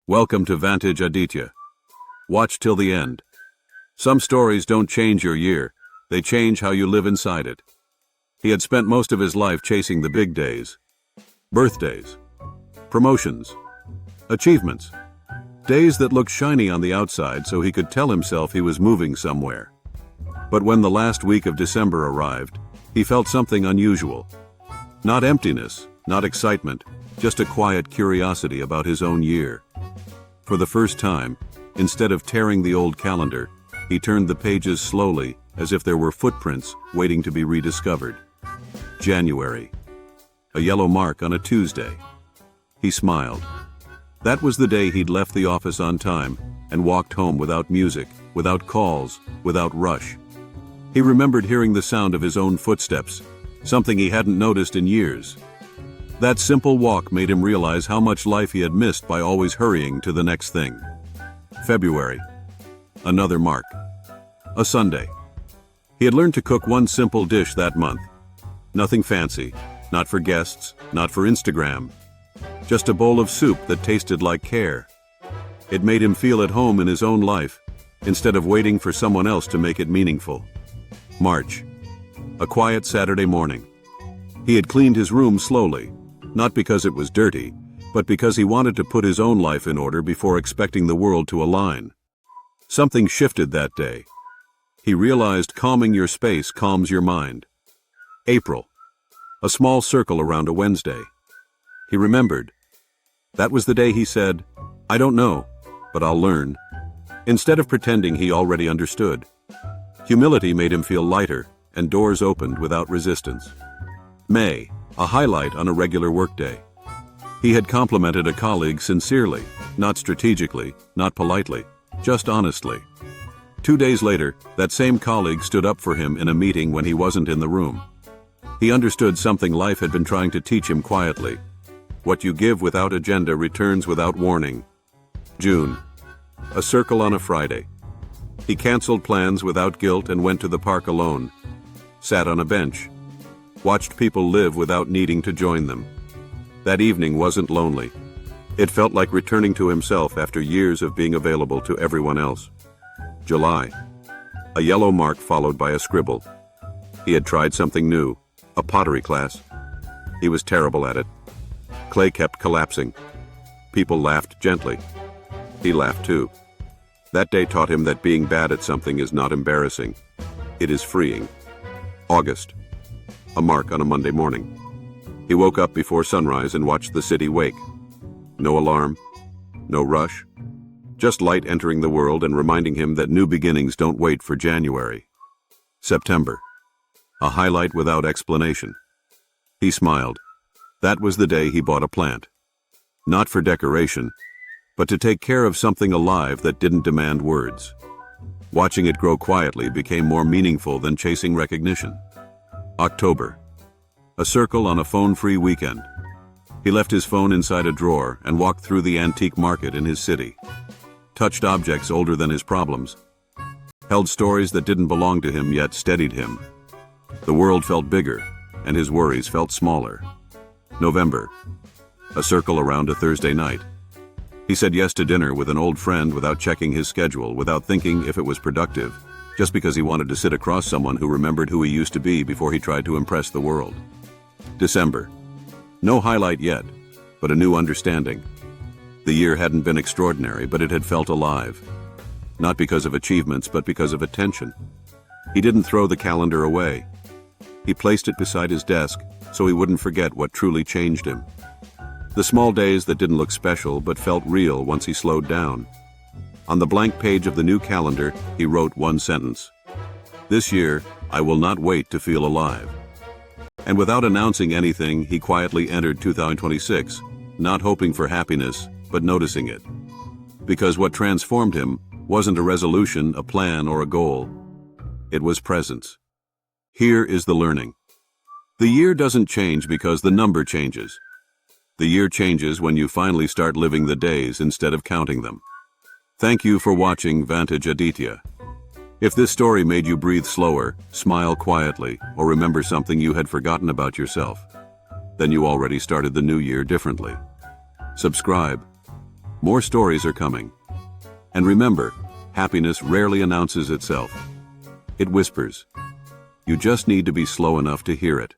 Welcome to Vantage Aditya. Watch till the end. Some stories don't change your year, they change how you live inside it. He had spent most of his life chasing the big days. Birthdays. Promotions. Achievements. Days that looked shiny on the outside so he could tell himself he was moving somewhere. But when the last week of December arrived, he felt something unusual. Not emptiness, not excitement, just a quiet curiosity about his own year. For the first time, instead of tearing the old calendar, he turned the pages slowly, as if there were footprints waiting to be rediscovered. January. A yellow mark on a Tuesday. He smiled. That was the day he'd left the office on time and walked home without music, without calls, without rush. He remembered hearing the sound of his own footsteps, something he hadn't noticed in years. That simple walk made him realize how much life he had missed by always hurrying to the next thing. February. Another mark. A Sunday. He had learned to cook one simple dish that month. Nothing fancy, not for guests, not for Instagram. Just a bowl of soup that tasted like care. It made him feel at home in his own life, instead of waiting for someone else to make it meaningful. March. A quiet Saturday morning. He had cleaned his room slowly, not because it was dirty, but because he wanted to put his own life in order before expecting the world to align. Something shifted that day. He realized calming your space calms your mind. April. A small circle around a Wednesday. He remembered. That was the day he said, "I don't know, but I'll learn," instead of pretending he already understood. Humility made him feel lighter, and doors opened without resistance. May. A highlight on a regular workday. He had complimented a colleague sincerely, not strategically, not politely, just honestly. 2 days later, that same colleague stood up for him in a meeting when he wasn't in the room. He understood something life had been trying to teach him quietly. What you give without agenda returns without warning. June. A circle on a Friday. He canceled plans without guilt and went to the park alone. Sat on a bench. Watched people live without needing to join them. That evening wasn't lonely. It felt like returning to himself after years of being available to everyone else. July. A yellow mark followed by a scribble. He had tried something new, a pottery class. He was terrible at it. Clay kept collapsing. People laughed gently. He laughed too. That day taught him that being bad at something is not embarrassing. It is freeing. August. A mark on a Monday morning. He woke up before sunrise and watched the city wake. No alarm, no rush, just light entering the world and reminding him that new beginnings don't wait for January. September. A highlight without explanation. He smiled. That was the day he bought a plant. Not for decoration, but to take care of something alive that didn't demand words. Watching it grow quietly became more meaningful than chasing recognition. October. A circle on a phone-free weekend. He left his phone inside a drawer and walked through the antique market in his city. Touched objects older than his problems. Held stories that didn't belong to him yet steadied him. The world felt bigger, and his worries felt smaller. November. A circle around a Thursday night. He said yes to dinner with an old friend without checking his schedule, without thinking if it was productive, just because he wanted to sit across someone who remembered who he used to be before he tried to impress the world. December. No highlight yet, but a new understanding. The year hadn't been extraordinary, but it had felt alive. Not because of achievements, but because of attention. He didn't throw the calendar away. He placed it beside his desk so he wouldn't forget what truly changed him. The small days that didn't look special but felt real once he slowed down. On the blank page of the new calendar, he wrote one sentence. This year, I will not wait to feel alive. And without announcing anything, he quietly entered 2026, not hoping for happiness, but noticing it. Because what transformed him wasn't a resolution, a plan, or a goal. It was presence. Here is the learning. The year doesn't change because the number changes. The year changes when you finally start living the days instead of counting them. Thank you for watching Vantage Aditya. If this story made you breathe slower, smile quietly, or remember something you had forgotten about yourself, then you already started the new year differently. Subscribe, More stories are coming. And remember, happiness rarely announces itself. It whispers. You just need to be slow enough to hear it.